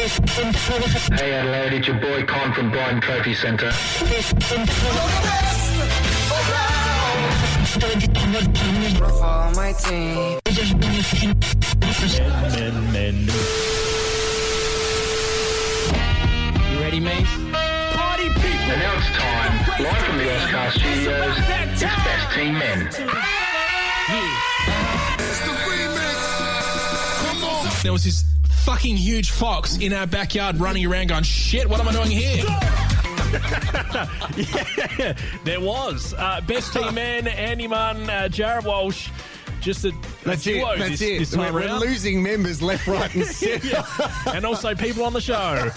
Hey Adelaide, it's your boy Con from Brighton Trophy Centre. For my team. Men. You ready, mate? Party people! And now it's time, live from the Oscar Studios, it's Best Team Men. There was this fucking huge fox in our backyard running around going, shit, what am I doing here? Yeah, there was. Best team man, Andy Munn, Jarrod Walsh. Just a duo this time We're around. losing members left, right and centre. Yeah. And also people on the show.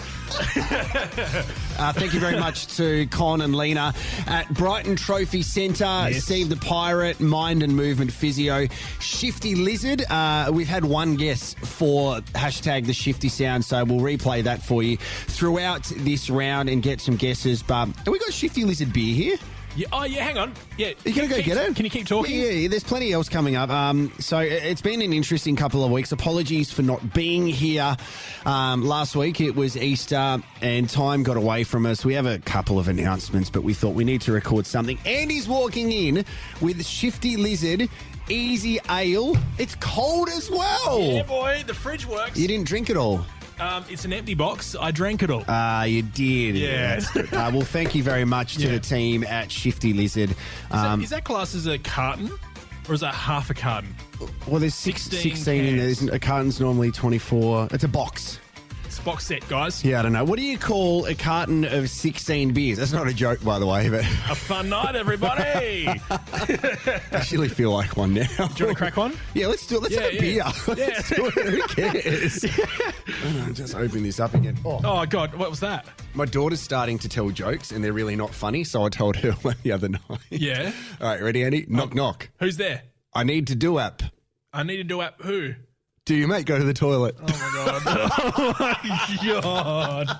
Thank you very much to Con and Lena at Brighton Trophy Centre, Yes. Steve the Pirate, Mind and Movement Physio, Shifty Lizard. We've had one guest for hashtag the Shifty Sound, so we'll replay that for you throughout this round and get some guesses. But have we got Shifty Lizard beer here? Yeah, oh, yeah, hang on. Yeah, You going to go get it? Can you keep talking? Yeah, there's plenty else coming up. So it's been an interesting couple of weeks. Apologies for not being here last week. It was Easter and time got away from us. We have a couple of announcements, but we thought we need to record something. Andy's walking in with Shifty Lizard Easy Ale. It's cold as well. Yeah, boy, the fridge works. You didn't drink it all. It's an empty box. I drank it all. You did. Yeah. That's good. Well, thank you very much to the team at Shifty Lizard. Is that classed as a carton? Or is that half a carton? Well, there's 16 in there. Isn't a carton's normally 24. It's a box. It's a box set, guys. Yeah, I don't know. What do you call a carton of 16 beers? That's not a joke, by the way, but A fun night, everybody. I actually feel like one now. Do you want to crack one? Yeah, let's do it. Let's have a beer. Let's do it. Who cares? Just open this up again. Oh, God, what was that? My daughter's starting to tell jokes, and they're really not funny, so I told her one the other night. Yeah. All right, ready, Andy? Knock, knock. Who's there? I need to do app. I need to do app. Who? Do you, mate? Go to the toilet. Oh, my God. Oh, my God.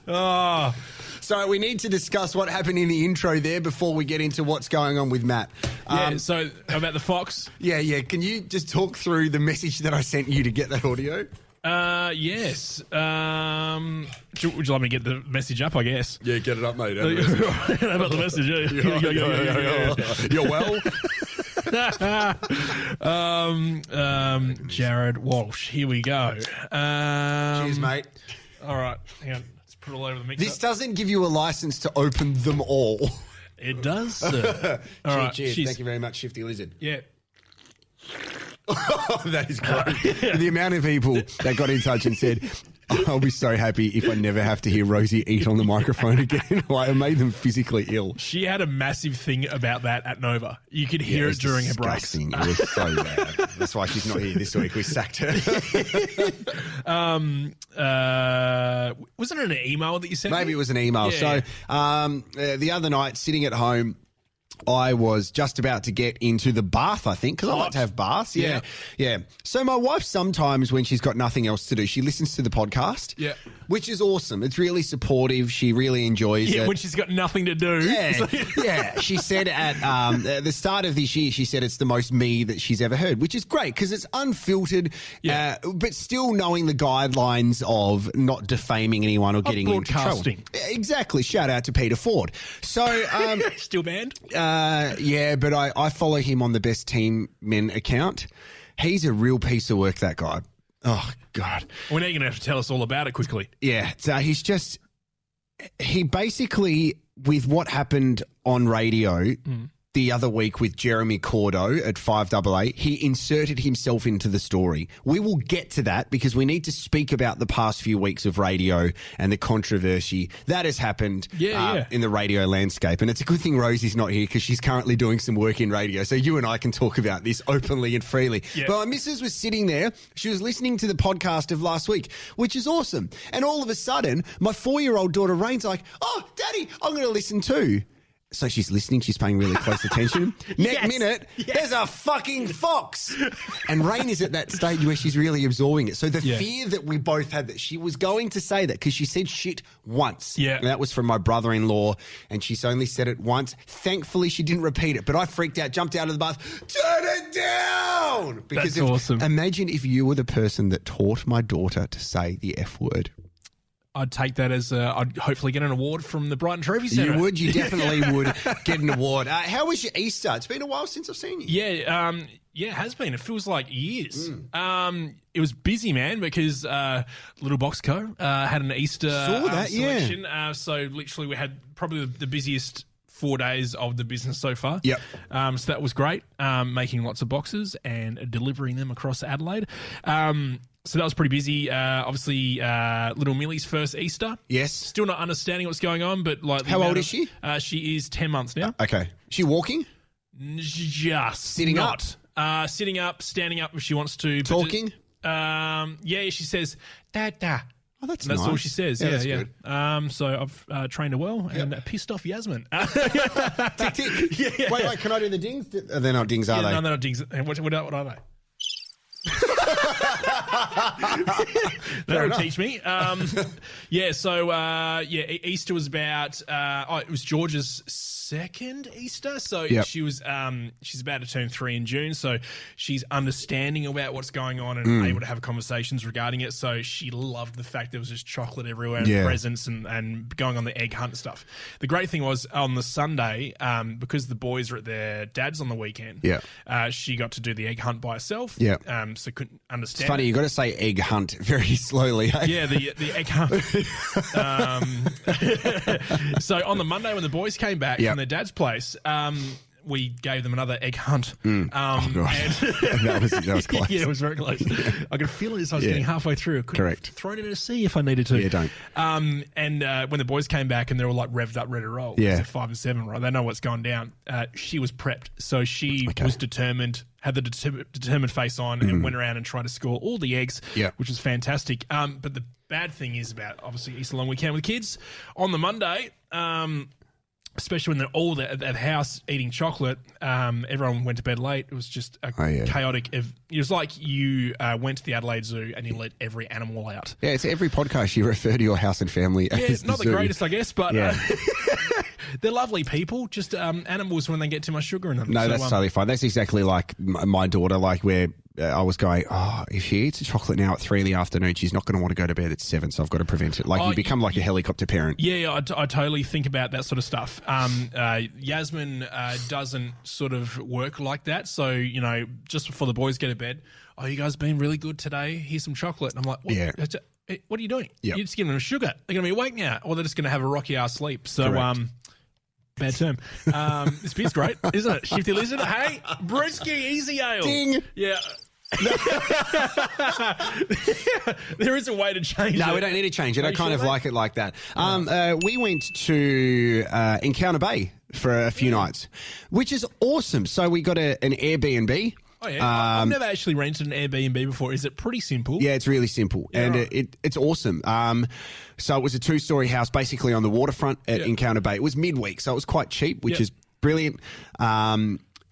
Oh. So we need to discuss what happened in the intro there before we get into what's going on with Matt. Yeah, so about the fox? Yeah. Can you just talk through the message that I sent you to get that audio? Yes. Would you like me to get the message up, I guess? Yeah, get it up, mate. How about the message? Yeah. You're well? Jarrod Walsh. Here we go. Cheers, mate. All right. Hang on. Let's put it all over the mix. This doesn't give you a license to open them all. It does, sir. All right. Cheers. Thank you very much, Shifty Lizard. Yeah. That is great. The amount of people that got in touch and said, I'll be so happy if I never have to hear Rosie eat on the microphone again. Like, it made them physically ill. She had a massive thing about that at Nova. You could hear it during her breaks. It was so bad. That's why she's not here this week. We sacked her. Wasn't it an email that you sent Maybe me? it was an email. Yeah. So the other night, sitting at home, I was just about to get into the bath, I think, because I like to have baths. Yeah. So my wife sometimes, when she's got nothing else to do, she listens to the podcast. Yeah. Which is awesome. It's really supportive. She really enjoys it. When she's got nothing to do. Yeah. She said at the start of this year, she said it's the most me that she's ever heard, which is great because it's unfiltered, but still knowing the guidelines of not defaming anyone or getting into trouble. Broadcasting. Exactly. Shout out to Peter Ford. So, Still banned? yeah, but I follow him on the Best Team Men account. He's a real piece of work, that guy. Oh, God. Well, now you're going to have to tell us all about it quickly. Yeah, so he basically, with what happened on radio the other week with Jeremy Cordeux at 5AA, he inserted himself into the story. We will get to that because we need to speak about the past few weeks of radio and the controversy that has happened in the radio landscape. And it's a good thing Rosie's not here because she's currently doing some work in radio. So you and I can talk about this openly and freely. Yeah. But my missus was sitting there. She was listening to the podcast of last week, which is awesome. And all of a sudden, my 4-year-old daughter Rain's like, oh, Daddy, I'm going to listen too. So she's listening. She's paying really close attention. Next minute, there's a fucking fox. And Rain is at that stage where she's really absorbing it. So the fear that we both had that she was going to say that because she said shit once. Yeah. And that was from my brother-in-law. And she's only said it once. Thankfully, she didn't repeat it. But I freaked out, jumped out of the bath. Turn it down! Because that's awesome. Imagine if you were the person that taught my daughter to say the F word. I'd take that as I'd hopefully get an award from the Brighton Trophy Centre. You would. You definitely would get an award. How was your Easter? It's been a while since I've seen you. Yeah, it has been. It feels like years. It was busy, man, because Little Box Co. had an Easter selection. Yeah. So literally we had probably the busiest 4 days of the business so far. Yep. So that was great, making lots of boxes and delivering them across Adelaide. So that was pretty busy. Obviously, little Millie's first Easter. Yes. Still not understanding what's going on, but like, how old is she? She is 10 months now. Okay. She walking? Just sitting up. Sitting up, standing up if she wants to. Talking? Yeah, she says, Dada. Oh, that's nice. All she says. Yeah, yeah. Good. So I've trained her well and pissed off Yasmin. Tick, tick. Yeah. Wait, can I do the dings? They're not dings, are they? No, they're not dings. What are they? That'll teach me. Easter was about it was George's second Easter, so she was she's about to turn 3 in June, so she's understanding about what's going on and able to have conversations regarding it. So she loved the fact there was just chocolate everywhere and presents and going on the egg hunt and stuff. The great thing was on the Sunday, because the boys are at their dad's on the weekend, she got to do the egg hunt by herself. So couldn't understand. It's funny, you got to say egg hunt very slowly. Hey? Yeah, the egg hunt. So on the Monday when the boys came back from their dad's place, we gave them another egg hunt. Oh, gosh. that was close. Yeah, it was very close. I could feel it as I was getting halfway through. I could have thrown it in a sea if I needed to. Yeah, don't. And when the boys came back and they were like revved up, ready to roll. They're 5 and 7, right? They know what's going down. She was prepped. So she was determined, had the determined face on and went around and tried to score all the eggs, which was fantastic. But the bad thing is about, obviously, Easter long weekend with kids. On the Monday, especially when they're all at the house eating chocolate, everyone went to bed late. It was just a chaotic. It was like you went to the Adelaide Zoo and you let every animal out. Yeah, it's every podcast you refer to your house and family as it's not the zoo. greatest, I guess, but they're lovely people. Just animals when they get too much sugar in them. No, that's totally fine. That's exactly like my daughter, like where I was going, if she eats a chocolate now at 3 in the afternoon, she's not going to want to go to bed at 7, so I've got to prevent it. Like you become like a helicopter parent. Yeah, I totally think about that sort of stuff. Yasmin doesn't sort of work like that. So, just before the boys go to bed, you guys been really good today. Here's some chocolate. And I'm like, what? Yeah. What are you doing? You're just giving them sugar. They're going to be awake now, or they're just going to have a rocky ass sleep. So, bad term. This beer's great, isn't it? Shifty Lizard. Hey, Brewski, easy ale. Ding. Yeah. There is a way to change it. No, we don't need to change it. I kind of like it like that. We went to Encounter Bay for a few nights, which is awesome. So we got an Airbnb. Oh, yeah. I've never actually rented an Airbnb before. Is it pretty simple? Yeah, it's really simple. And it's awesome. So it was a 2-story house basically on the waterfront at Encounter Bay. It was midweek, so it was quite cheap, which is brilliant.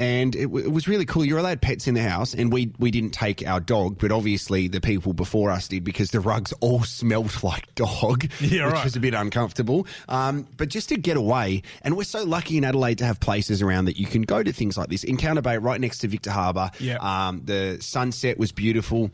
And it was really cool. You're allowed pets in the house, and we didn't take our dog, but obviously the people before us did because the rugs all smelt like dog, which was a bit uncomfortable. But just to get away, and we're so lucky in Adelaide to have places around that you can go to things like this. Encounter Bay, right next to Victor Harbour. The sunset was beautiful.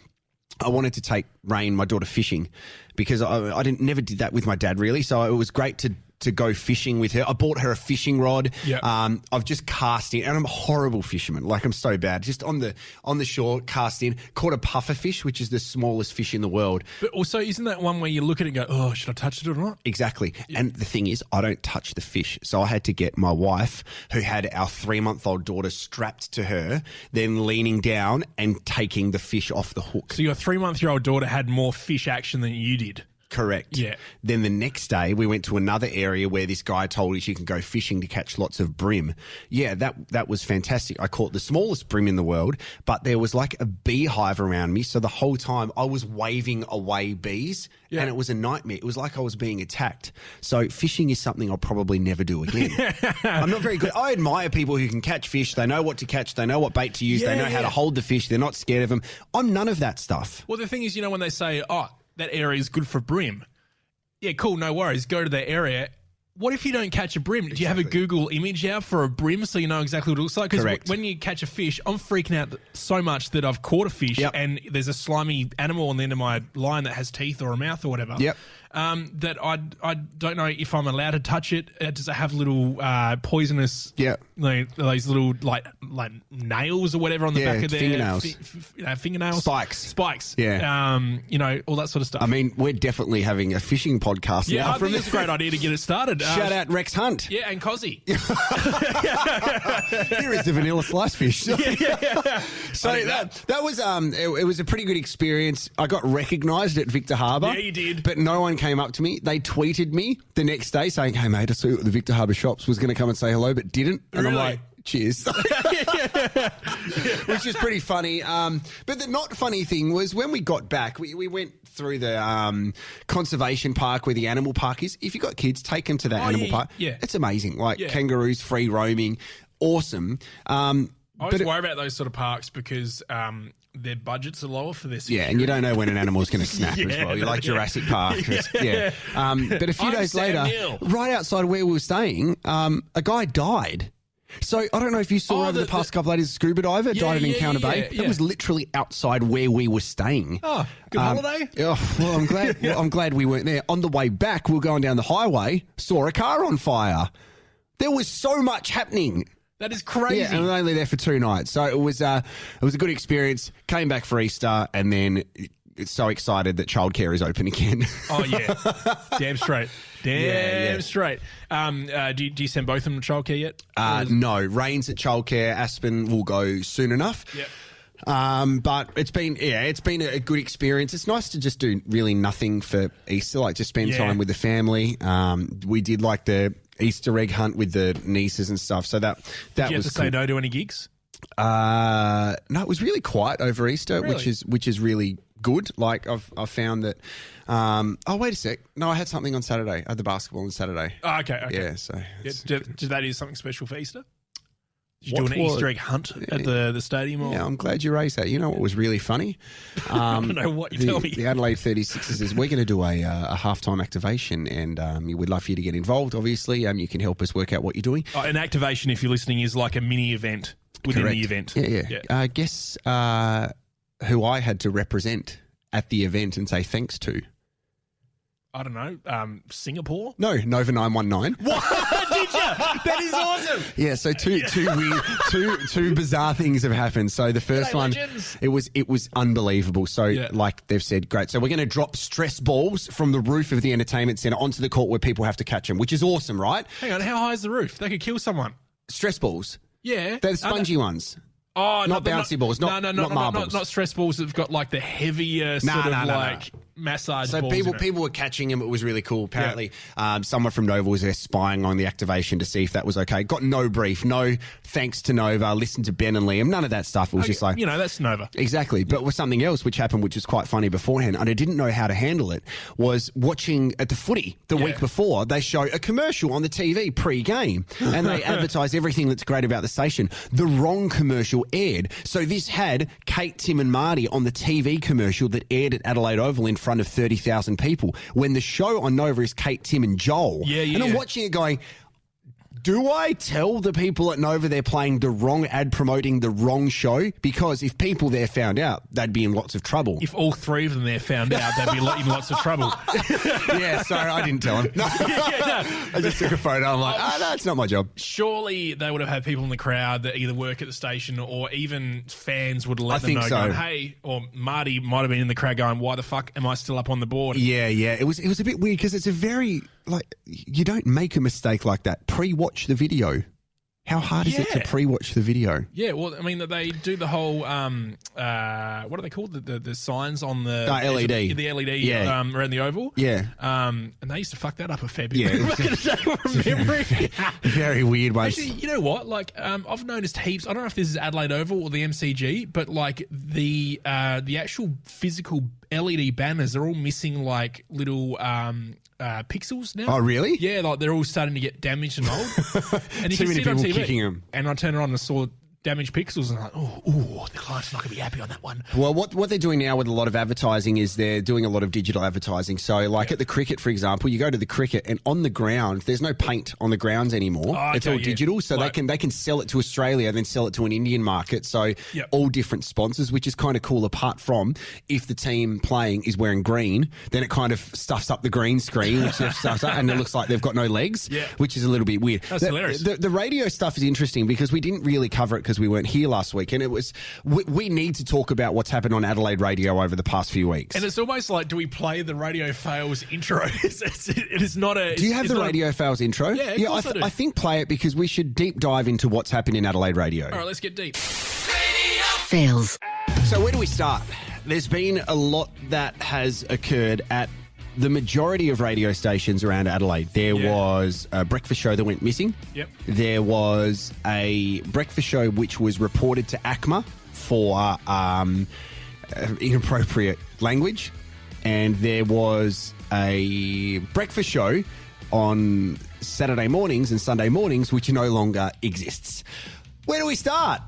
I wanted to take Rain, my daughter, fishing because I never did that with my dad really. So it was great to go fishing with her. I bought her a fishing rod. I've just cast in, and I'm a horrible fisherman. Like I'm so bad. Just on the shore, cast in, caught a puffer fish, which is the smallest fish in the world. But also, isn't that one where you look at it and go, oh, should I touch it or not? Exactly. And the thing is, I don't touch the fish. So I had to get my wife, who had our 3-month-old daughter strapped to her, then leaning down and taking the fish off the hook. So your 3-month-old daughter had more fish action than you did. Correct. Yeah. Then the next day, we went to another area where this guy told us you can go fishing to catch lots of brim. Yeah, that was fantastic. I caught the smallest brim in the world, but there was like a beehive around me. So the whole time I was waving away bees, and it was a nightmare. It was like I was being attacked. So fishing is something I'll probably never do again. I'm not very good. I admire people who can catch fish. They know what to catch. They know what bait to use. They know how to hold the fish. They're not scared of them. I'm none of that stuff. Well, the thing is, when they say, that area is good for brim. Yeah, cool, no worries. Go to that area. What if you don't catch a brim? Do you have a Google image out for a brim so you know exactly what it looks like? Because when you catch a fish, I'm freaking out so much that I've caught a fish and there's a slimy animal on the end of my line that has teeth or a mouth or whatever. that I don't know if I'm allowed to touch it. Does it have little poisonous? Yeah. Those little like nails or whatever on the back of their fingernails. Fingernails. Spikes. Yeah. All that sort of stuff. I mean, we're definitely having a fishing podcast yeah, now. I think it's a great idea to get it started. Shout out Rex Hunt. Yeah, and Cozzy. Here is the vanilla slice fish. So that was it was a pretty good experience. I got recognised at Victor Harbour. Yeah, you did. But no one came up to me. They tweeted me the next day saying, "Hey mate, I saw you at the Victor Harbour shops. Was going to come and say hello, but didn't." And Really? I'm like, cheers. Which is pretty funny. But the not funny thing was when we got back, we went through the conservation park where the animal park is. If you've got kids, take them to that animal park. Yeah. It's amazing. Like kangaroos, free roaming, awesome. I always worry about those sort of parks because their budgets are lower for this. Yeah, and you don't know when an animal's going to snap as well. You're like Jurassic Park. Yeah. But a few days later, right outside where we were staying, a guy died. So I don't know if you saw over the past couple of days, a scuba diver died in Encounter Bay. That was literally outside where we were staying. Oh, good holiday. Oh, well, I'm glad. I'm glad we weren't there. On the way back, we were going down the highway, saw a car on fire. There was so much happening. That is crazy. Yeah, and we were only there for 2 nights, so it was a good experience. Came back for Easter, and then so excited that childcare is open again. Oh yeah, damn straight. Damn straight. Do you send both of them to childcare yet? No, Rain's at childcare. Aspen will go soon enough. Yep. But it's been a good experience. It's nice to just do really nothing for Easter, like just spend time with the family. We did like the Easter egg hunt with the nieces and stuff. So that did you was have to say no to any gigs? No, it was really quiet over Easter, Really? which is really good. Like I've found that. Oh wait a sec! No, I had something on Saturday. I had the basketball on Saturday. Oh, okay. Yeah, so did that do something special for Easter? Did you do an Easter egg hunt at the stadium? Or? Yeah, I'm glad you raised that. You know what was really funny? I don't know what you tell me. The Adelaide 36ers is we're going to do a halftime activation, and we'd love for you to get involved. Obviously, you can help us work out what you're doing. An activation, if you're listening, is like a mini event within the event. Yeah. Guess who I had to represent at the event and say thanks to? I don't know. Singapore? No, Nova 919. What? Did you? That is awesome. Yeah, so two bizarre things have happened. So the first one, legends. it was unbelievable. So like they've said, great. So we're going to drop stress balls from the roof of the entertainment centre onto the court where people have to catch them, which is awesome, right? Hang on, how high is the roof? They could kill someone. Stress balls. Yeah. They're the spongy ones. Oh, not bouncy balls, not marbles. Not stress balls that've got like the heavier sort of massage so balls. So people were catching them. It was really cool. Apparently, someone from Nova was there spying on the activation to see if that was okay. Got no brief, no thanks to Nova. Listened to Ben and Liam. None of that stuff. It was just like that's Nova. Exactly. But with something else which happened, which was quite funny beforehand, and I didn't know how to handle it, was watching at the footy the week before. They show a commercial on the TV pre-game, and they advertise everything that's great about the station. The wrong commercial aired. So this had Kate, Tim and Marty on the TV commercial that aired at Adelaide Oval in front of 30,000 people, when the show on Nova is Kate, Tim and Joel. And I'm watching it going, do I tell the people at Nova they're playing the wrong ad promoting the wrong show? Because if people there found out, they'd be in lots of trouble. If all 3 of them there found out, they'd be in lots of trouble. Yeah, sorry, I didn't tell them. No. I just took a photo. I'm like, no, it's not my job. Surely they would have had people in the crowd that either work at the station or even fans would let them know, going, hey, or Marty might have been in the crowd going, why the fuck am I still up on the board? Yeah. It was a bit weird because it's a very, you don't make a mistake like that. Pre-watch the video. How hard is it to pre-watch the video? Yeah, well, I mean, they do the whole, what are they called? The signs on the LED. The LED around the oval. Yeah. And they used to fuck that up a fair bit. Yeah. Very weird ones. Actually, you know what? I've noticed heaps. I don't know if this is Adelaide Oval or the MCG, but the actual physical LED banners are all missing little pixels now. Oh, really? Yeah, they're all starting to get damaged and old. And you Too can many see it on people TV. kicking them. And I turned around and saw damaged pixels and like, oh, the client's not going to be happy on that one. Well, what they're doing now with a lot of advertising is they're doing a lot of digital advertising. So, like at the cricket, for example, you go to the cricket and on the ground, there's no paint on the grounds anymore. It's all digital, so they can sell it to Australia, then sell it to an Indian market. So, all different sponsors, which is kind of cool. Apart from if the team playing is wearing green, then it kind of stuffs up the green screen, which stuffs up, and it looks like they've got no legs, which is a little bit weird. That's hilarious. The radio stuff is interesting because we didn't really cover it because we weren't here last week, and it was we need to talk about what's happened on Adelaide radio over the past few weeks. And it's almost like, do we play the Radio Fails intro? It is not a. Do you have the Radio Fails intro? Yeah, of course I do. I think play it because we should deep dive into what's happened in Adelaide radio. All right, let's get deep. Fails. So where do we start? There's been a lot that has occurred at the majority of radio stations around Adelaide. There was a breakfast show that went missing. Yep. There was a breakfast show which was reported to ACMA for inappropriate language. And there was a breakfast show on Saturday mornings and Sunday mornings which no longer exists. Where do we start?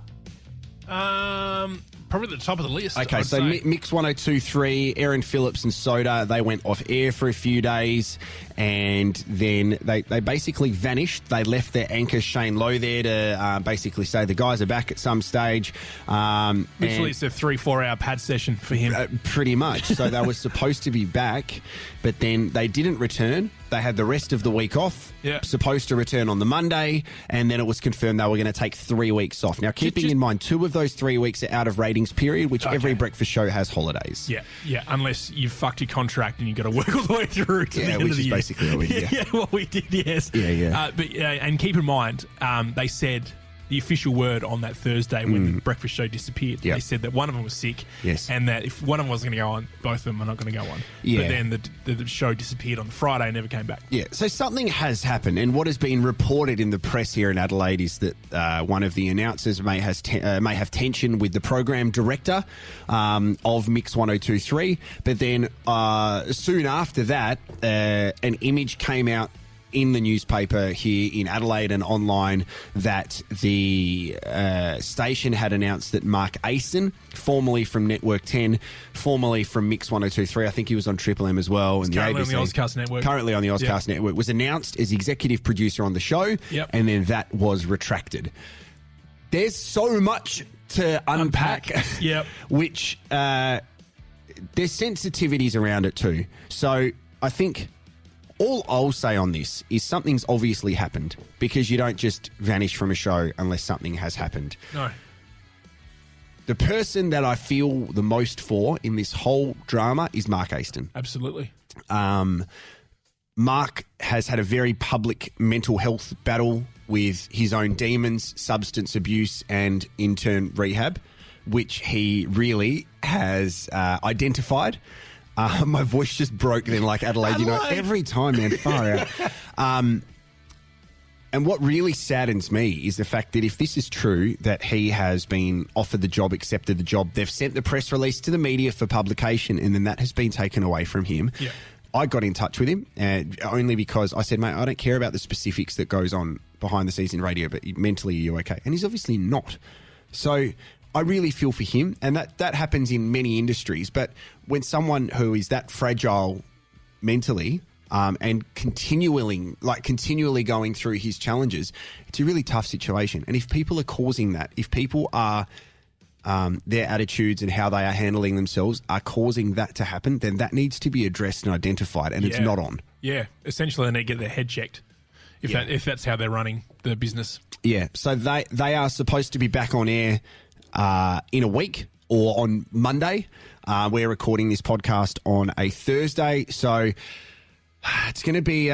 Probably at the top of the list. Okay, so Mix 102.3, Aaron Phillips and Soda, they went off air for a few days and then they basically vanished. They left their anchor Shane Lowe there to basically say the guys are back at some stage. Literally, it's a 3-4 hour pad session for him. Pretty much. So they were supposed to be back, but then they didn't return. They had the rest of the week off, supposed to return on the Monday, and then it was confirmed they were going to take 3 weeks off. Now, keeping in mind, 2 of those 3 weeks are out of ratings period, which every breakfast show has holidays. Yeah, unless you've fucked your contract and you've got to work all the way through to the end of the year. Basically what we did. Yeah, what we did, yes. And keep in mind, they said the official word on that Thursday when the breakfast show disappeared. They said that one of them was sick, and that if one of them wasn't going to go on, both of them are not going to go on. But then the show disappeared on the Friday and never came back. Yeah, so something has happened, and what has been reported in the press here in Adelaide is that one of the announcers may have tension with the program director of Mix 102.3, but then soon after that, an image came out in the newspaper here in Adelaide and online that the station had announced that Mark Asen, formerly from Network 10, formerly from Mix 102.3, I think he was on Triple M as well. And currently on the Ozcast Network. Currently on the Ozcast Network, was announced as executive producer on the show, and then that was retracted. There's so much to unpack. Which there's sensitivities around it too. So I think all I'll say on this is something's obviously happened, because you don't just vanish from a show unless something has happened. No. The person that I feel the most for in this whole drama is Mark Asen. Absolutely. Mark has had a very public mental health battle with his own demons, substance abuse, and in turn rehab, which he really has identified. My voice just broke then, like Adelaide, you know, every time, man, far out. And what really saddens me is the fact that if this is true, that he has been offered the job, accepted the job, they've sent the press release to the media for publication, and then that has been taken away from him. Yeah. I got in touch with him only because I said, mate, I don't care about the specifics that goes on behind the scenes in radio, but mentally, are you okay? And he's obviously not. So I really feel for him, and that happens in many industries. But when someone who is that fragile mentally and continually going through his challenges, it's a really tough situation. And if people are causing that, if people are their attitudes and how they are handling themselves are causing that to happen, then that needs to be addressed and identified, and it's not on. Yeah, essentially they need to get their head checked if that's how they're running the business. Yeah, so they are supposed to be back on air in a week or on Monday. We're recording this podcast on a Thursday, so it's going to be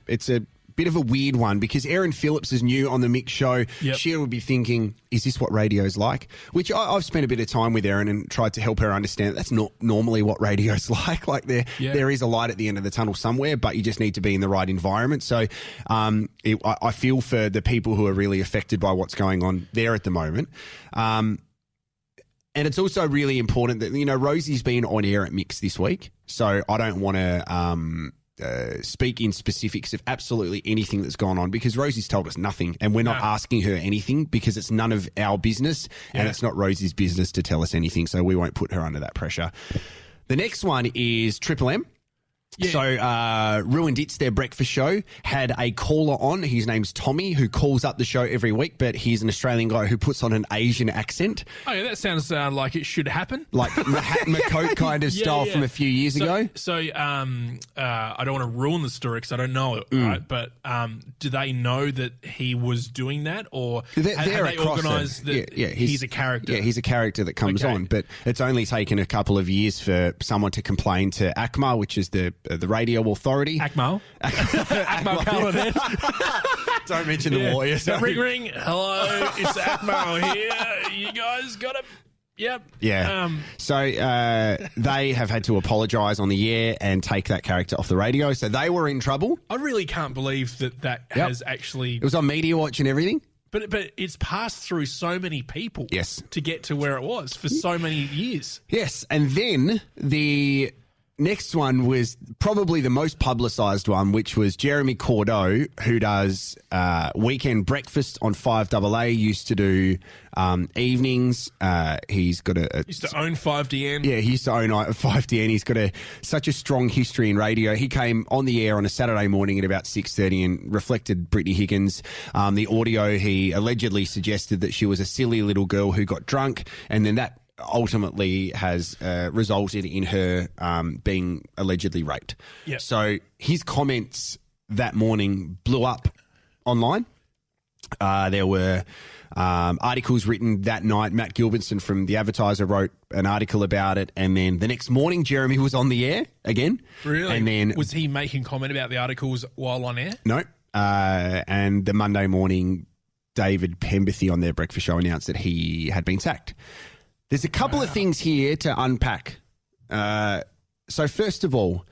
it's a bit of a weird one, because Aaron Phillips is new on the Mix show. She would be thinking, is this what radio's like? Which I've spent a bit of time with Aaron and tried to help her understand that's not normally what radio's like. Like there is a light at the end of the tunnel somewhere, but you just need to be in the right environment. So I feel for the people who are really affected by what's going on there at the moment. And it's also really important that, you know, Rosie's been on air at Mix this week, so I don't want to speak in specifics of absolutely anything that's gone on because Rosie's told us nothing and we're not asking her anything because it's none of our business and it's not Rosie's business to tell us anything, so we won't put her under that pressure. The next one is Triple M. Yeah. So Ruined It's, their breakfast show, had a caller on. His name's Tommy, who calls up the show every week, but he's an Australian guy who puts on an Asian accent. Oh, yeah, that sounds like it should happen. Like Mahatma Coat kind of style from a few years ago. So I don't want to ruin the story because I don't know it, right? But do they know that he was doing that, or have they organised that he's a character? Yeah, he's a character that comes on, but it's only taken a couple of years for someone to complain to ACMA, which is the radio authority. ACMA. ACMA Calumet. Don't mention the Warriors. Ring, ring. Hello, it's ACMA here. You guys got to... Yep. Yeah. So they have had to apologise on the air and take that character off the radio. So they were in trouble. I really can't believe that has actually... It was on Media Watch and everything. But it's passed through so many people to get to where it was for so many years. Yes. And then the... next one was probably the most publicised one, which was Jeremy Cordeux, who does weekend breakfast on 5AA, used to do evenings. He's got used to own 5DN. Yeah, he used to own 5DN. He's got such a strong history in radio. He came on the air on a Saturday morning at about 6:30 and reflected Brittany Higgins. The audio, he allegedly suggested that she was a silly little girl who got drunk, and then that ultimately has resulted in her being allegedly raped. Yep. So his comments that morning blew up online. There were articles written that night. Matt Gilbertson from The Advertiser wrote an article about it, and then the next morning Jeremy was on the air again. Really? And then was he making comment about the articles while on air? No. And the Monday morning, David Pemberthy on their breakfast show announced that he had been sacked. There's a couple of things here to unpack. So first of all,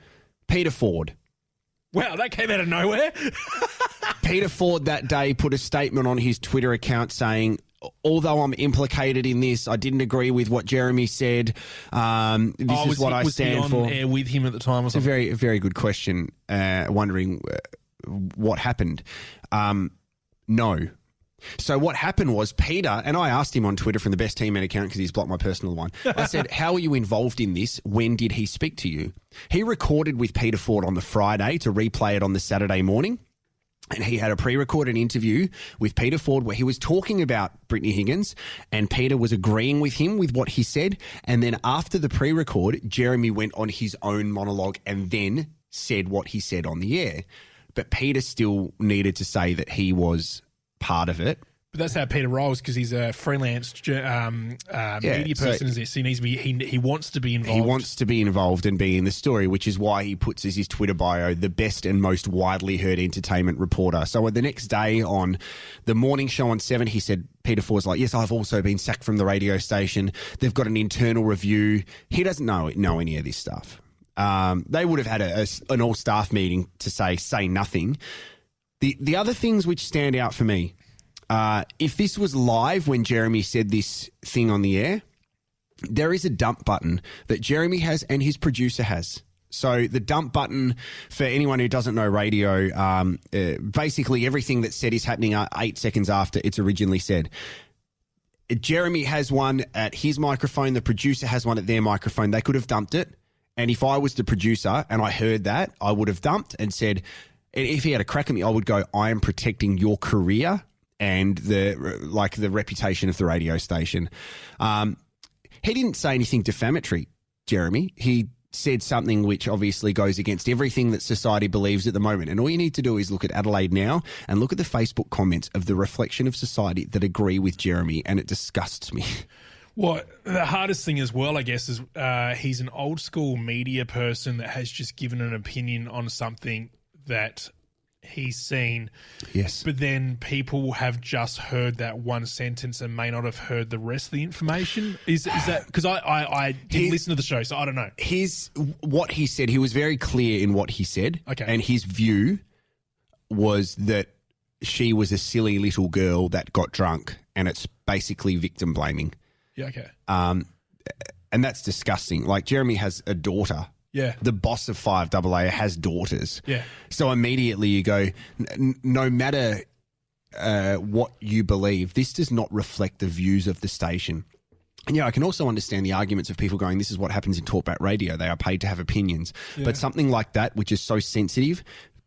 Peter Ford. Wow, that came out of nowhere. Peter Ford that day put a statement on his Twitter account saying, although I'm implicated in this, I didn't agree with what Jeremy said. This is what I stand for. Was he on air with him at the time or something? It's a very, very good question, wondering what happened. No. So what happened was Peter, and I asked him on Twitter from the Best Team Man account because he's blocked my personal one. I said, how are you involved in this? When did he speak to you? He recorded with Peter Ford on the Friday to replay it on the Saturday morning. And he had a pre-recorded interview with Peter Ford where he was talking about Brittany Higgins, and Peter was agreeing with him with what he said. And then after the pre-record, Jeremy went on his own monologue and then said what he said on the air. But Peter still needed to say that he was part of it. But that's how Peter rolls because he's a freelance media person. So he needs to be. He wants to be involved. He wants to be involved and be in the story, which is why he puts as his Twitter bio the best and most widely heard entertainment reporter. So the next day on the morning show on 7, he said, Peter Ford's like, yes, I've also been sacked from the radio station. They've got an internal review. He doesn't know any of this stuff. They would have had an all staff meeting to say nothing. The other things which stand out for me, if this was live when Jeremy said this thing on the air, there is a dump button that Jeremy has and his producer has. So the dump button, for anyone who doesn't know radio, basically everything that's said is happening 8 seconds after it's originally said. Jeremy has one at his microphone. The producer has one at their microphone. They could have dumped it. And if I was the producer and I heard that, I would have dumped and said, if he had a crack at me, I would go, I am protecting your career and the reputation of the radio station. He didn't say anything defamatory, Jeremy. He said something which obviously goes against everything that society believes at the moment. And all you need to do is look at Adelaide now and look at the Facebook comments of the reflection of society that agree with Jeremy, and it disgusts me. Well, the hardest thing as well, I guess, is he's an old school media person that has just given an opinion on something that he's seen. Yes. But then people have just heard that one sentence and may not have heard the rest of the information. Is that because I didn't listen to the show, so I don't know. What he said, he was very clear in what he said. Okay. And his view was that she was a silly little girl that got drunk, and it's basically victim blaming. Yeah, okay. And that's disgusting. Like, Jeremy has a daughter Yeah. The boss of 5AA has daughters. Yeah. So immediately you go, no matter what you believe, this does not reflect the views of the station. And yeah, I can also understand the arguments of people going, this is what happens in talkback radio. They are paid to have opinions. Yeah. But something like that, which is so sensitive,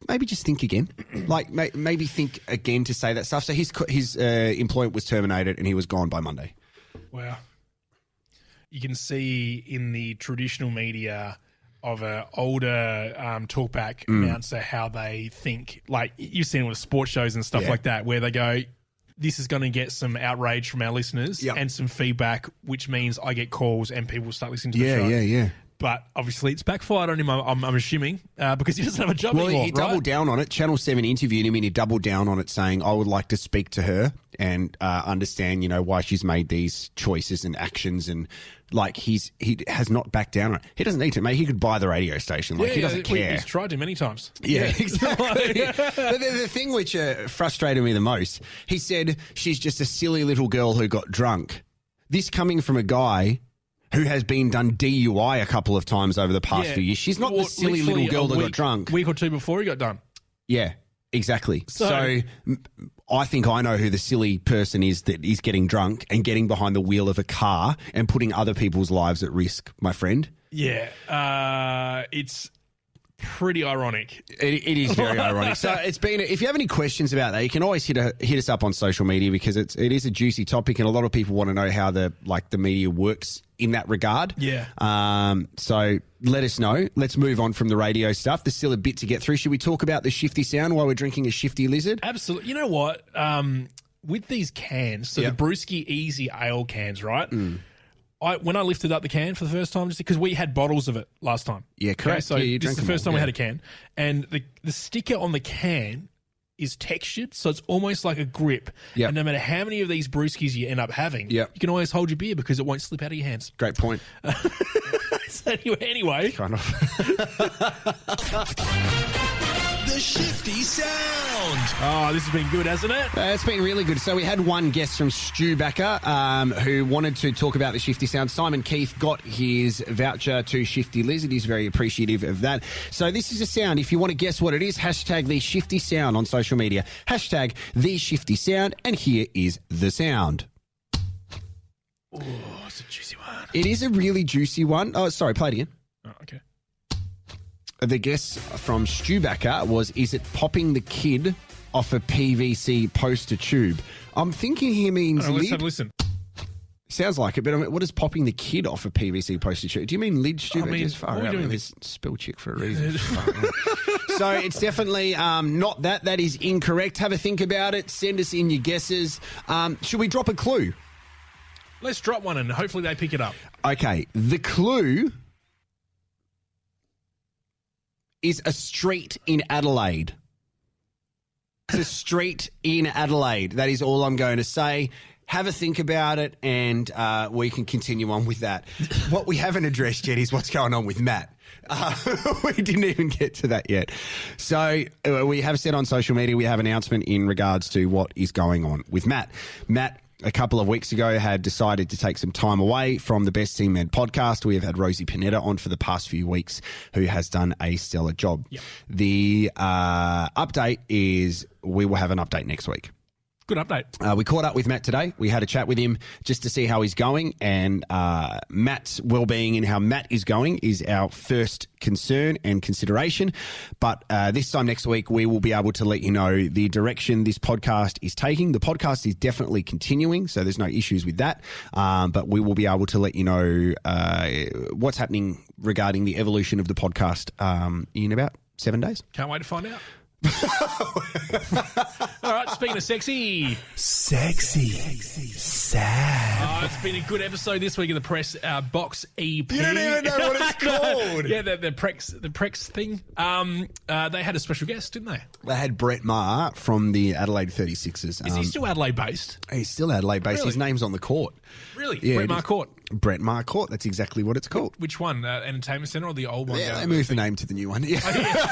maybe just think again. Like maybe think again to say that stuff. So his employment was terminated and he was gone by Monday. Wow. You can see in the traditional media of an older talkback announcer how they think. Like you've seen it with sports shows and stuff like that, where they go, this is going to get some outrage from our listeners and some feedback, which means I get calls and people start listening to the show. Yeah. But obviously it's backfired on him, I'm assuming, because he doesn't have a job anymore. Well, he doubled down on it. Channel 7 interviewed him and he doubled down on it, saying, I would like to speak to her and understand, why she's made these choices and actions. And like he has not backed down on it. He doesn't need to, mate. He could buy the radio station. Like he doesn't care. He's tried to many times. Yeah, exactly. the thing which frustrated me the most, he said she's just a silly little girl who got drunk. This coming from a guy who has been done DUI a couple of times over the past few years. She's not the silly little girl that got drunk. A week or two before he got done. Yeah, exactly. So I think I know who the silly person is that is getting drunk and getting behind the wheel of a car and putting other people's lives at risk, my friend. Yeah, it's pretty ironic. It is very ironic. So it's been. If you have any questions about that, you can always hit us up on social media because it is a juicy topic and a lot of people want to know how the media works in that regard. Yeah. So let us know. Let's move on from the radio stuff. There's still a bit to get through. Should we talk about the Shifty Sound while we're drinking a Shifty Lizard? Absolutely. You know what? With these cans, so the Brewski Easy Ale cans, right? When I lifted up the can for the first time, just because we had bottles of it last time. Yeah, correct. Okay, so you this is the first time we had a can. And the sticker on the can is textured, so it's almost like a grip. Yep. And no matter how many of these brewskis you end up having, you can always hold your beer because it won't slip out of your hands. Great point. So anyway. Kind of. The Shifty Sound. Oh, this has been good, hasn't it? It's been really good. So we had one guest from Stewbacker who wanted to talk about the Shifty Sound. Simon Keith got his voucher to Shifty Lizard. He's very appreciative of that. So this is a sound. If you want to guess what it is, hashtag the Shifty Sound on social media. Hashtag the Shifty Sound. And here is the sound. Oh, it's a juicy one. It is a really juicy one. Oh, sorry, play it again. Oh, okay. The guess from Stewbacker was, is it popping the kid off a PVC poster tube? I'm thinking he means Let's lid. have a listen. Sounds like it, but I mean, what is popping the kid off a PVC poster tube? Do you mean lid, Stu? I mean, far what are we out. doing This spell chick for a reason. So it's definitely not that. That is incorrect. Have a think about it. Send us in your guesses. Should we drop a clue? Let's drop one and hopefully they pick it up. Okay. The clue is a street in Adelaide. It's a street in Adelaide. That is all I'm going to say. Have a think about it, and we can continue on with that. What we haven't addressed yet is what's going on with Matt. We didn't even get to that yet. So we have said on social media we have an announcement in regards to what is going on with Matt. Matt, a couple of weeks ago, had decided to take some time away from the Best Team Med podcast. We have had Rosie Panetta on for the past few weeks, who has done a stellar job. Yep. The update is we will have an update next week. Good update. We caught up with Matt today. We had a chat with him just to see how he's going, and Matt's well-being and how Matt is going is our first concern and consideration. But this time next week, we will be able to let you know the direction this podcast is taking. The podcast is definitely continuing, so there's no issues with that. But we will be able to let you know what's happening regarding the evolution of the podcast in about 7 days. Can't wait to find out. All right, speaking of sexy. Sad. It's been a good episode this week of the Press Box EP. You don't even know what it's called. Yeah, the Prex thing. They had a special guest, didn't they? They had Brett Maher from the Adelaide 36ers. Is he still Adelaide based? He's still Adelaide based. Really? His name's on the court. Really? Yeah, Brett Maher Court. Brett Maher Court. That's exactly what it's called. Which one? Entertainment Centre or the old one? Yeah, they moved the name to the new one. Yeah,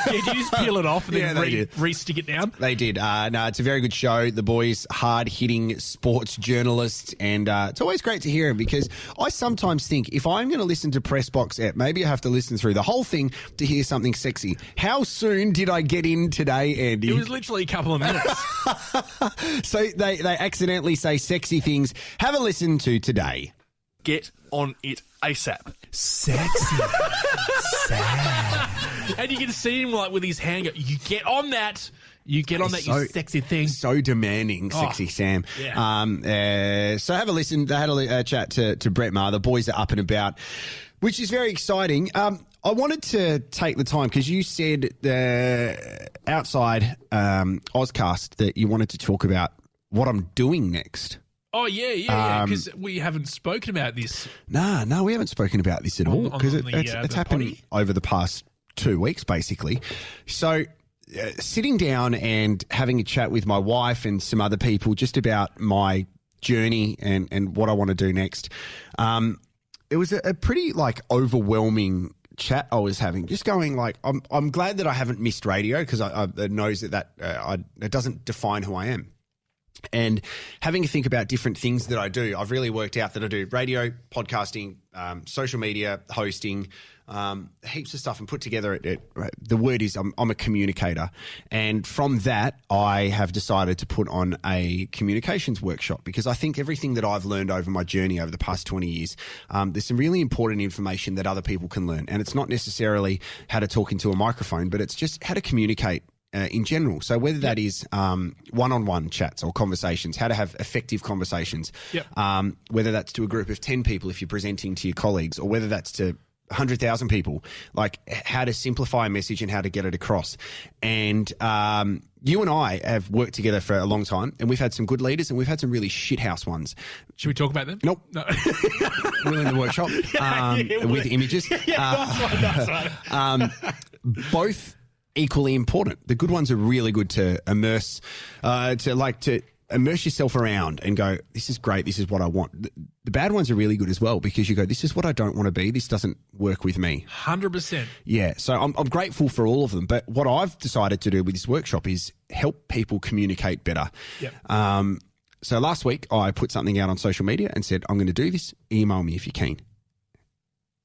did you just peel it off and then re-stick it down? They did. No, it's a very good show. The boys, hard-hitting sports journalists, and it's always great to hear them because I sometimes think if I'm going to listen to Press Box Ep, maybe I have to listen through the whole thing to hear something sexy. How soon did I get in today, Andy? It was literally a couple of minutes. So they accidentally say sexy things. Have a listen to today. Get on it ASAP. Sexy. And you can see him like with his hand go, you get on that. You get on that, you sexy thing. So demanding, sexy Sam. Yeah. So have a listen. They had a chat to Brett Maher. The boys are up and about, which is very exciting. I wanted to take the time because you said outside Ozcast that you wanted to talk about what I'm doing next. Oh, yeah, because we haven't spoken about this. No, we haven't spoken about this at all because it's happened potty. over the past 2 weeks, basically. So sitting down and having a chat with my wife and some other people just about my journey and what I want to do next, it was a pretty, overwhelming chat I was having, just going I'm glad that I haven't missed radio because I knows that it doesn't define who I am. And having to think about different things that I do, I've really worked out that I do radio, podcasting, social media, hosting, heaps of stuff and put together. The word is I'm a communicator. And from that, I have decided to put on a communications workshop because I think everything that I've learned over my journey over the past 20 years, there's some really important information that other people can learn. And it's not necessarily how to talk into a microphone, but it's just how to communicate in general. So whether that is one-on-one chats or conversations, how to have effective conversations, whether that's to a group of 10 people if you're presenting to your colleagues, or whether that's to 100,000 people, how to simplify a message and how to get it across. And you and I have worked together for a long time, and we've had some good leaders and we've had some really shithouse ones. Should we talk about them? Nope. No. We're in the workshop with images. That's right. Both equally important. The good ones are really good to immerse, to immerse yourself around and go, this is great, this is what I want. The bad ones are really good as well because you go, this is what I don't want to be, this doesn't work with me. 100%. Yeah, so I'm grateful for all of them. But what I've decided to do with this workshop is help people communicate better. Yep. So last week I put something out on social media and said, I'm going to do this, email me if you're keen.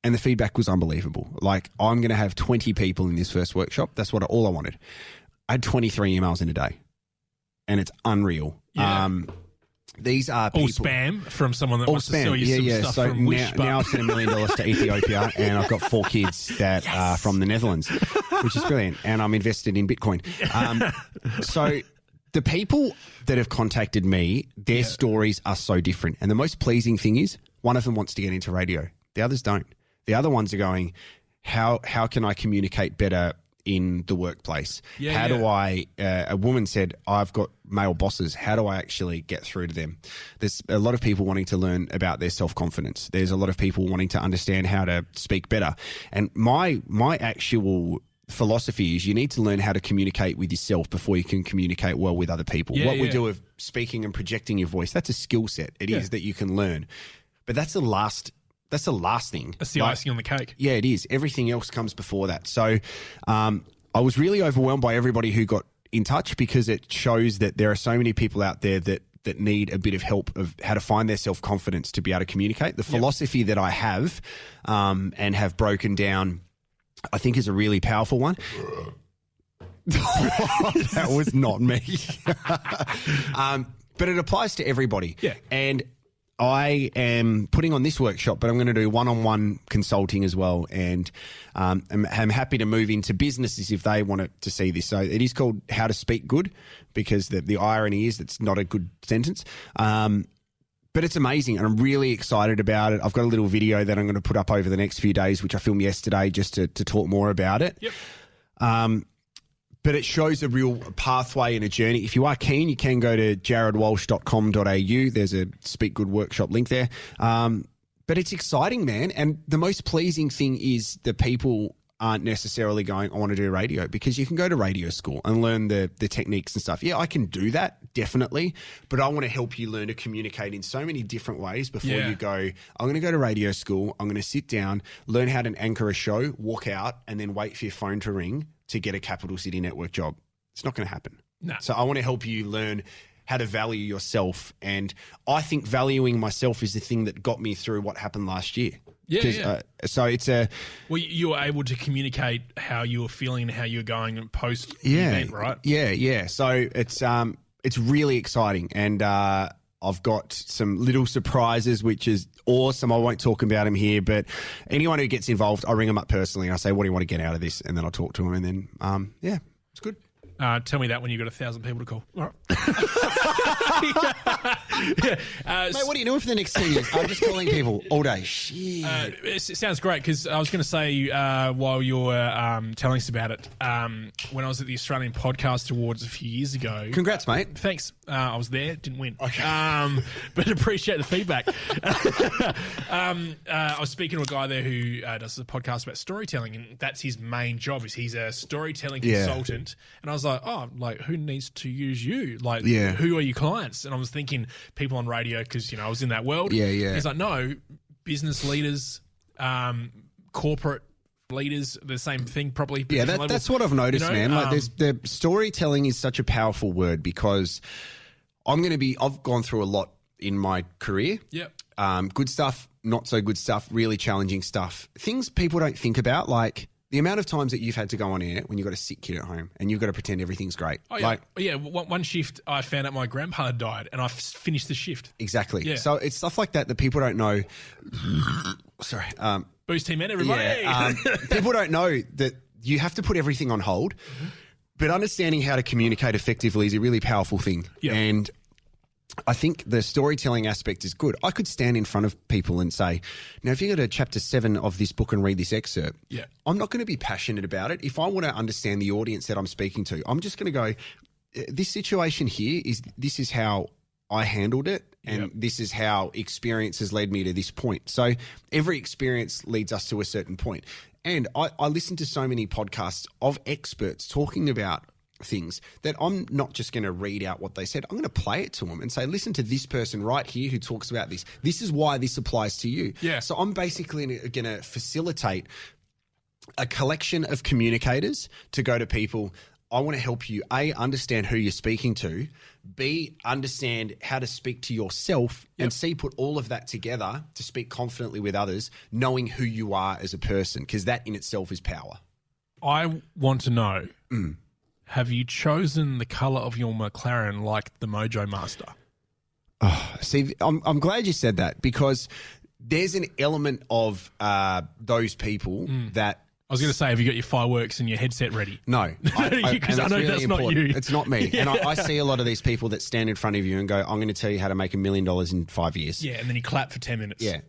And the feedback was unbelievable. I'm going to have 20 people in this first workshop. That's all I wanted. I had 23 emails in a day. And it's unreal. Yeah. These are people. All spam from someone that wants to sell you some stuff so from Wish. Now I've sent $1 million to Ethiopia and I've got 4 kids that are from the Netherlands, which is brilliant. And I'm invested in Bitcoin. So the people that have contacted me, their stories are so different. And the most pleasing thing is one of them wants to get into radio. The others don't. The other ones are going, how can I communicate better in the workplace? How do I, a woman said, I've got male bosses. How do I actually get through to them? There's a lot of people wanting to learn about their self-confidence. There's a lot of people wanting to understand how to speak better. And my actual philosophy is you need to learn how to communicate with yourself before you can communicate well with other people. We do of speaking and projecting your voice, that's a skill set. It is that you can learn. But that's the last thing. That's the icing on the cake. Yeah, it is. Everything else comes before that. So I was really overwhelmed by everybody who got in touch because it shows that there are so many people out there that need a bit of help of how to find their self-confidence to be able to communicate. The philosophy that I have and have broken down, I think, is a really powerful one. That was not me. But it applies to everybody. Yeah. And I am putting on this workshop, but I'm going to do one-on-one consulting as well. And I'm happy to move into businesses if they want to see this. So it is called How to Speak Good because the irony is it's not a good sentence. But it's amazing and I'm really excited about it. I've got a little video that I'm going to put up over the next few days, which I filmed yesterday just to talk more about it. Yep. But it shows a real pathway and a journey. If you are keen, you can go to jarrodwalsh.com.au. There's a Speak Good workshop link there. But it's exciting, man. And the most pleasing thing is the people aren't necessarily going, I want to do radio, because you can go to radio school and learn the techniques and stuff. Yeah, I can do that, definitely, but I want to help you learn to communicate in so many different ways before you go, I'm going to go to radio school, I'm going to sit down, learn how to anchor a show, walk out, and then wait for your phone to ring to get a capital city network job. It's not going to happen. No. So I want to help you learn how to value yourself, and I think valuing myself is the thing that got me through what happened last year. So it's a... Well, you were able to communicate how you were feeling and how you were going post event, right? Yeah. So it's really exciting, and I've got some little surprises, which is awesome. I won't talk about them here, but anyone who gets involved, I ring them up personally and I say, what do you want to get out of this? And then I'll talk to them, and then, it's good. Tell me that when you've got 1,000 people to call. All right. Mate, what are you doing for the next 10 years? I'm just calling people all day. Shit. It sounds great, because I was going to say while you were telling us about it, when I was at the Australian Podcast Awards a few years ago. Congrats, mate. Thanks. I was there, didn't win. Okay. But appreciate the feedback. I was speaking to a guy there who does a podcast about storytelling, and that's his main job. Is he's a storytelling consultant. And I was like, who needs to use you? Like, who are your clients? And I was thinking people on radio, because, I was in that world. Yeah. He's like, no, business leaders, corporate leaders, the same thing probably. Yeah, that's what I've noticed, man. Like, the storytelling is such a powerful word, because I've gone through a lot in my career. Yep. Good stuff, not so good stuff, really challenging stuff. Things people don't think about, like the amount of times that you've had to go on air when you've got a sick kid at home and you've got to pretend everything's great. Oh, yeah. One shift I found out my grandpa had died, and I finished the shift. Exactly. Yeah. So it's stuff like that people don't know. Sorry. Boost team, everybody. Yeah, people don't know that you have to put everything on hold, but understanding how to communicate effectively is a really powerful thing. Yeah. And I think the storytelling aspect is good. I could stand in front of people and say, now, if you go to chapter 7 of this book and read this excerpt, I'm not going to be passionate about it. If I want to understand the audience that I'm speaking to, I'm just going to go, this situation here this is how I handled it, and this is how experience has led me to this point. So every experience leads us to a certain point. And I listen to so many podcasts of experts talking about things that I'm not just going to read out what they said. I'm going to play it to them and say, listen to this person right here who talks about this. This is why this applies to you. Yeah. So I'm basically going to facilitate a collection of communicators to go to people. I want to help you, A, understand who you're speaking to, B, understand how to speak to yourself, and C, put all of that together to speak confidently with others, knowing who you are as a person, because that in itself is power. I want to know, have you chosen the colour of your McLaren like the Mojo Master? Oh, see, I'm glad you said that, because there's an element of those people that... I was going to say, have you got your fireworks and your headset ready? No. Because I know really that's important. not you. It's not me. And I see a lot of these people that stand in front of you and go, I'm going to tell you how to make $1 million in 5 years. Yeah, and then you clap for 10 minutes. Yeah.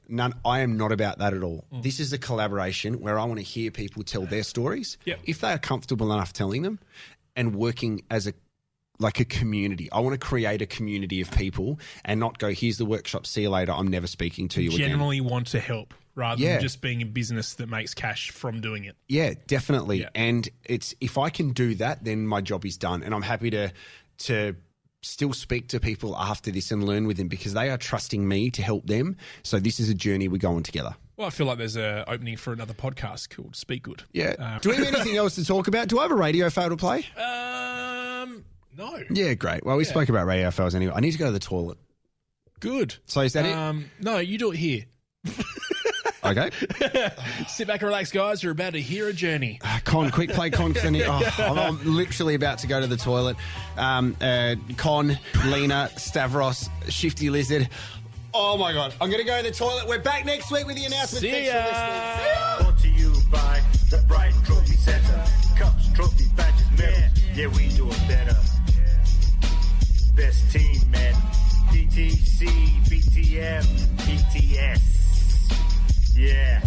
I am not about that at all. This is a collaboration where I want to hear people tell their stories. Yep. If they are comfortable enough telling them, and working as a community. I want to create a community of people and not go, here's the workshop, see you later, I'm never speaking to you again. Generally want to help rather than just being a business that makes cash from doing it. Yeah, definitely. Yeah. And it's, if I can do that, then my job is done. And I'm happy to still speak to people after this and learn with them, because they are trusting me to help them. So this is a journey we're going together. Well, I feel like there's an opening for another podcast called Speak Good. Yeah. Do we have anything else to talk about? Do I have a radio fail to play? No. Yeah, great. Well, we spoke about radio fails anyway. I need to go to the toilet. Good. So is that it? No, you do it here. Okay. Sit back and relax, guys. You're about to hear a journey. Con, quick play Con. I'm literally about to go to the toilet. Con, Lena, Stavros, Shifty Lizard. Oh, my God. I'm going to go to the toilet. We're back next week with the announcement. See ya. See ya. Brought to you by the Bright Trophy Center. Cups, trophy, badges, medals. Yeah, we do it better. Best team, man. BTC, BTM, BTS. Yeah.